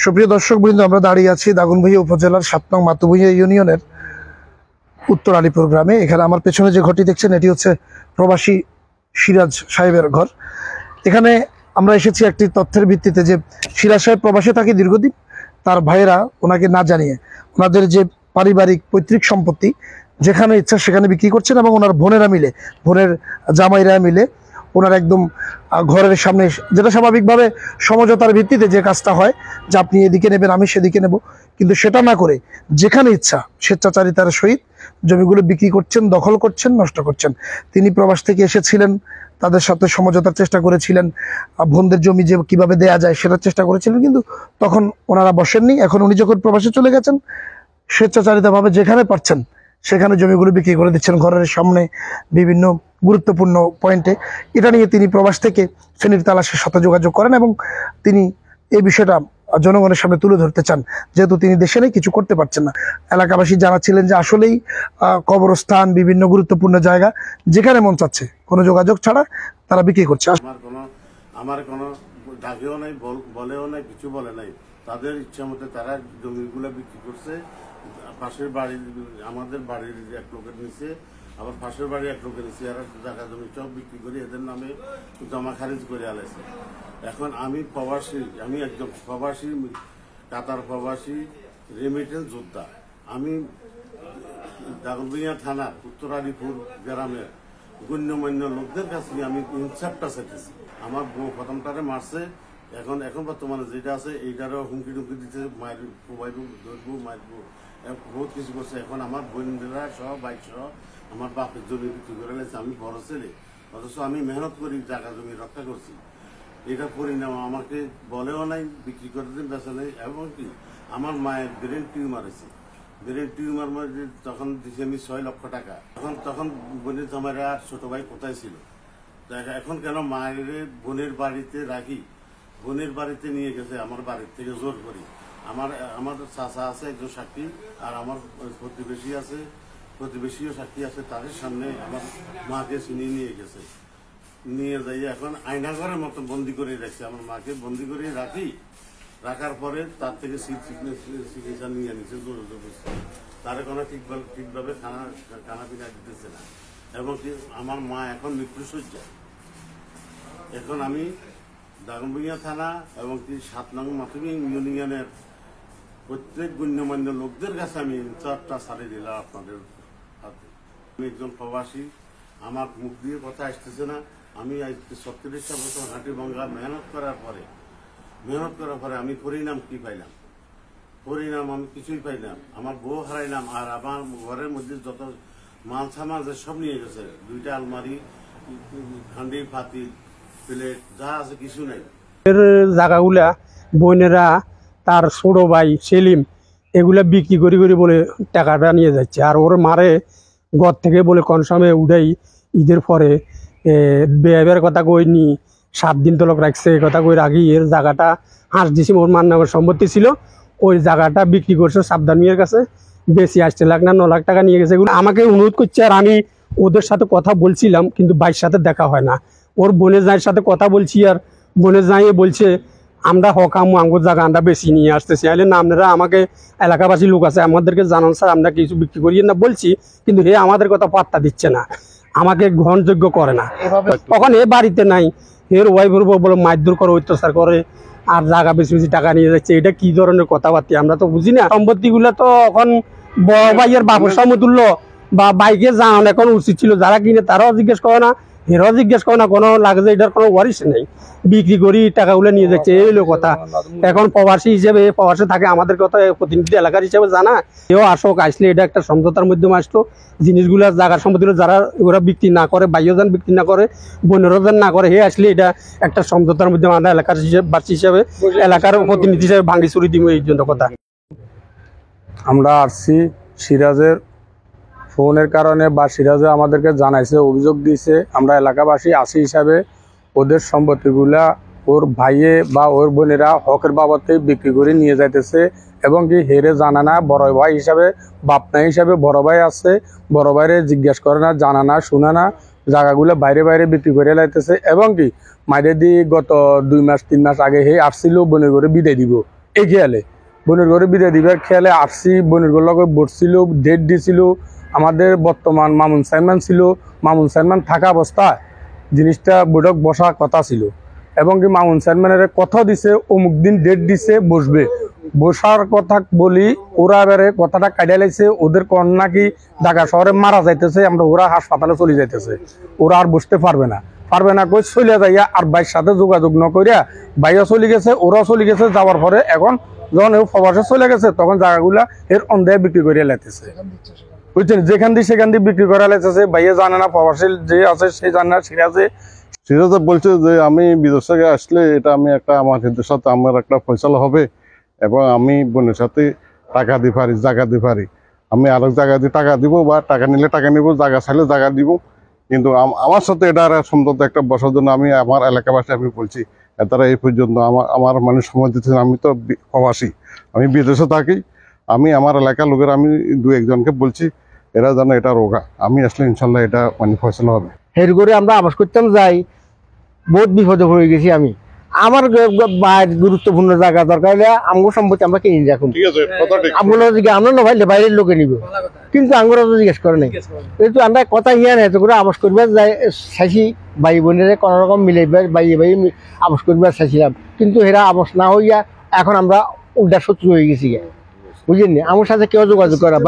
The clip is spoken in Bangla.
সুপ্রিয় দর্শকবৃন্দ, আমরা দাঁড়িয়ে আছি দাগনভূঞা উপজেলার ৭ নং মাতুভূঞা ইউনিয়নের উত্তর আলীপুর গ্রামে। এখানে আমার পেছনে যে ঘরটি দেখছেন এটি হচ্ছে প্রবাসী সিরাজ সাহেবের ঘর। এখানে আমরা এসেছি একটি তথ্যের ভিত্তিতে যে সিরাজ সাহেব প্রবাসে থাকে দীর্ঘদিন। তার ভাইয়েরা ওনাকে না জানিয়ে ওনাদের যে পারিবারিক পৈতৃক সম্পত্তি যেখানে ইচ্ছা সেখানে বিক্রি করছেন এবং ওনার বোনের জামাইরা মিলে ওনার একদম ঘরের সামনে, যেটা স্বাভাবিকভাবে সমঝোতার ভিত্তিতে যে কাজটা হয় যে আপনি এদিকে নেবেন আমি সেদিকে নেব, কিন্তু সেটা না করে যেখানে ইচ্ছা স্বেচ্ছাচারিতার সহিত জমিগুলো বিক্রি করছেন, দখল করছেন, নষ্ট করছেন। তিনি প্রবাস থেকে এসেছিলেন, তাদের সাথে সমঝোতার চেষ্টা করেছিলেন, বোনদের জমি যে কিভাবে দেয়া যায় সেটার চেষ্টা করেছিলেন, কিন্তু তখন ওনারা বসেননি। এখন উনি যখন প্রবাসে চলে গেছেন, স্বেচ্ছাচারিতাভাবে যেখানে পারছেন সেখানে জমিগুলো বিক্রি করে দিচ্ছেন ঘরের সামনে বিভিন্ন গুরুত্বপূর্ণ পয়েন্টে। এটা নিয়ে তিনি প্রবাস থেকে ফেনীর তালাশের সাথে যোগাযোগ করেন এবং তিনি এই বিষয়টা জনগণের সামনে তুলে ধরতে চান, যেহেতু তিনি দেশে নেই, কিছু করতে পারছেন না। এলাকাবাসী জানাচ্ছিলেন যে আসলেই কবরস্থান, বিভিন্ন গুরুত্বপূর্ণ জায়গা যেখানে মন চাচ্ছে কোনো যোগাযোগ ছাড়া তারা বিক্রি করছে। আমার কোনো ডাকেও নাই, বলেও নাই, কিছু বলে নাই। তাদের ইচ্ছা মতো তারা জমিগুলো বিক্রি করছে। পাশের বাড়ি, আমাদের বাড়ির এক লোকের নিচে, আবার পাশের বাড়ি এক লোকের নিচে, এরা জায়গা জমি সব বিক্রি করে এদের নামে জমা খারিজ করে আলাইছে। এখন আমি প্রবাসী, আমি একজন প্রবাসী, কাতার প্রবাসী রেমিটেন্স যোদ্ধা। আমি দাগনভূঞা থানার উত্তর আলীপুর গ্রামের গণ্যমান্য লোকদের কাছে আমি ইনসাফটা চাইতেছি। আমার বউ প্রথমটারে মারছে, এখন বর্তমানে যেটা আছে এইটারও হুমকি টুমকি দিতে, মারবো, ধরবো, মারবো, বহুত কিছু করছে। এখন আমার বোনেরা সহ, বাইক সহ আমার বাপের জমি বিক্রি করে গেছে। আমি বড় ছেলে, অথচ আমি মেহনত করি, জায়গা জমি রক্ষা করছি। এটা পরিণাম আমাকে বলেও নাই, বিক্রি করে দিন, বেচা নেই। এবং কি আমার মায়ের ব্রেন টিউমার হয়েছে, ব্রেন টিউমার মধ্যে তখন দিচ্ছি আমি ৬ লক্ষ টাকা। তখন বোনের জামাইরা আর ছোট ভাই কোথায় ছিল? এখন কেন মায়ের বোনের বাড়িতে রাখি, বোনের বাড়িতে নিয়ে গেছে আমার বাড়ির থেকে জোর করি। আমার চাচা আছে একজন সাক্ষী, আর আমার প্রতিবেশীও সাক্ষী আছে। তাদের সামনে আমার মাকে চিনি নিয়ে গেছে, নিয়ে যাই এখন আয়নাঘরের মতো বন্দি করে রাখছে। আমার মাকে বন্দি করে রাখার পরে তার থেকে চিকিৎসা নিয়ে নিচ্ছে জোর জবরদস্তি। তারা কোনো ঠিকভাবে খানা পিনা দিতেছে না। এবং কি আমার মা এখন মৃত্যুশয্যায়। এখন আমি দাগনভূঞা থানা এবং কি ৭ নং মাতুভূঞা ইউনিয়নের প্রত্যেক গণ্যমান্য লোকদের কাছে আমি ইনসাফটা ছাড়িয়ে দিলাম আপনাদের হাতে। আমি একজন প্রবাসী, আমার মুখ দিয়ে কথা আসতেছে না। আমি ৩৬টা বছর হাঁটি ভাঙ্গা মেহনত করার পরে আমি পরিণাম কি পাইলাম? পরিণাম আমি কিছুই পাইলাম। আমার বউ হারাইলাম, আর আমার ঘরের মধ্যে যত মাল সামাল সব নিয়ে গেছে। 2টা আলমারি, হান্ডি, পাতিল, প্লেট যা আছে কিছু নাই। জায়গাগুলা বোনেরা, তার ছোট ভাই সেলিম এগুলা বিক্রি করি বলে টাকাটা নিয়ে যাচ্ছে। আর ওর মারে ঘর থেকে বলে কোন সময় উঠাই ঈদের পরে বেয়ের কথা কই নি, 7 দিন তলক রাখছে কথা কই রাখি। এর জায়গাটা হাঁস দিছি, ওর মার নামের সম্পত্তি ছিল, ওই জায়গাটা বিক্রি করছে সাবধান মিয়ার কাছে। বেশি 8 লাখ না 9 লাখ টাকা নিয়ে গেছে। এগুলো আমাকে অনুরোধ করছে, আর আমি ওদের সাথে কথা বলছিলাম, কিন্তু ভাইয়ের সাথে দেখা হয় না। ওর বোনের জায়ের সাথে কথা বলছি, আর বোনের জায়ে বলছে আমরা হকামু আঙ্গুর জায়গা আমরা বেশি নিয়ে আসতেছি। আইলে না আপনারা আমাকে এলাকাবাসী লোক আছে আমাদেরকে জানান স্যার, আমরা কিছু বিক্রি করি না বলছি, কিন্তু হে আমাদের কথা পাত্তা দিচ্ছে না, আমাকে গ্রহণযোগ্য করে না। তখন এ বাড়িতে নাই, এর ওয়াইফের উপর বলে মারধর করে, অত্যাচার করে, আর জায়গা বেশি বেশি টাকা নিয়ে যাচ্ছে। এটা কি ধরনের কথাবার্তা আমরা তো বুঝি না। সম্পত্তিগুলো তো এখন বড় ভাইয়ের বাপের সমতুল্য, বা বাইকে যাওয়ানো এখন উচিত ছিল। যারা কিনে তারাও জিজ্ঞেস করে না, হেরাও জিজ্ঞেস করে না, কোনো লাগছে এটার কোনো ওয়ারিশ নেই, বিক্রি করি টাকাগুলো নিয়ে যাচ্ছে। এই হলো কথা। এখন প্রবাসী হিসেবে, প্রবাসে থাকে, আমাদের কথা প্রতিনিধি এলাকার হিসেবে জানা, এও আসক, আসলে এটা একটা সমঝোতার মাধ্যমে আসতো। জিনিসগুলো জায়গার সম্পত্তিগুলো যারা ওরা বিক্রি না করে, বাইও যান বিক্রি না করে, বোনেরও যান না করে, হে আসলে এটা একটা সমঝোতার মাধ্যমে আমরা এলাকার বাসী হিসাবে, এলাকার প্রতিনিধি হিসেবে ভাঙি চুরি দিব। এই জন্য কথা আমরা আসছি সিরাজের ফোনের কারণে, বা সিরাজে আমাদেরকে জানাইছে, অভিযোগ দিয়েছে। আমরা এলাকাবাসী আসি হিসাবে ওদের সম্পত্তিগুলা ওর ভাইয়ে বা ওর বোনেরা হকের বাবদে বিক্রি করে নিয়ে যাইতেছে। এবং কি হেরে জানা না, বড় ভাই হিসাবে, বাপনা হিসাবে বড় ভাই আছে, বড় ভাইরে জিজ্ঞেস করে না, জানা না, শোনা না, জায়গাগুলো বাইরে বিক্রি করে লাইতেছে। এবং কি মাইরে দিয়ে গত 2 মাস 3 মাস আগে হে আসছিল বোনের করে বিদায় দিব, এই খেয়ালে বোনের ঘরে বিদায় দিবার খেয়ালে আসছি, বোনের ঘর লগে বসছিল, ডেট দিছিল। আমাদের বর্তমান মামুন সাইমান ছিল, মামুন সাইমান থাকা অবস্থায় জিনিসটা বৈঠক বসার কথা ছিল এবং কি মামুন সাইমানের কথা দিছে অমুক দিন ডেট দিছে বসবে, বসার কথা বলি ওরা এবারে কথাটা কাটিয়ে লাইছে। ওদের কন নাকি ঢাকা শহরে মারা যাইতেছে, আমরা ওরা হাসপাতালে চলে যাইতেছে, ওরা আর বসতে পারবে না কই চলে যাইয়া আর ভাইয়ের সাথে যোগাযোগ ন করিয়া ভাইয়া চলে গেছে, ওরাও চলে গেছে। যাওয়ার পরে এখন যখন প্রবাসে চলে গেছে তখন জায়গাগুলা এর অন্ধায় বিক্রি করিয়া লাইতেছে, বুঝছেন, যেখান দিয়ে সেখান দিয়ে বিক্রি করা লাইতেছে। ভাইয়া জানে না, প্রবাসী যে আছে সে জানে না। সিরাজে বলছে যে আমি বিদেশ থেকে আসলে এটা আমি একটা আমার হিন্দুর সাথে আমার একটা ফয়সালা হবে এবং আমি বোনের সাথে টাকা দিতে পারি, জায়গা দিতে পারি। আমি আরো জায়গা দিয়ে টাকা দিব বা টাকা নিলে টাকা নিব, জায়গা চাইলে জায়গা দিব। কিন্তু আমার সাথে এটা সম্পর্ক একটা বসার জন্য আমি আমার এলাকাবাসী আমি বলছি তারা এই পর্যন্ত আমার মানুষ সময় দিচ্ছেন। আমি তো প্রবাসী, আমি বিদেশে থাকি, আমি আমার এলাকার লোকের আমি দু একজনকে বলছি এরা যেন এটা রোগা, আমি আসলে ইনশাল্লাহ এটা মানে ফয়সলা হবে। হের করে আমরা আবাস করতাম যাই, বহুত বিপদে পড়ে গেছি আমি। আমার বাইরের গুরুত্বপূর্ণ জায়গা দরকার হলে আমার সম্পত্তি আমরা কিনে রাখুন, আমরা না ভাইলে বাইরের লোকে নিব, কিন্তু আমরা তো জিজ্ঞেস করে নাই। কিন্তু আমরা কথা হিয়া নাই করে আবাস করবার যাই চাইছি, ভাই বোনের কোনো রকম মিলাইবার বাইয়ে বাই আবাস করবার চাইছিলাম, কিন্তু এরা আবাস না হইয়া এখন আমরা উল্টা শত্রু হয়ে গেছি, বুঝলেন। আমার সাথে কেউ যোগাযোগ করা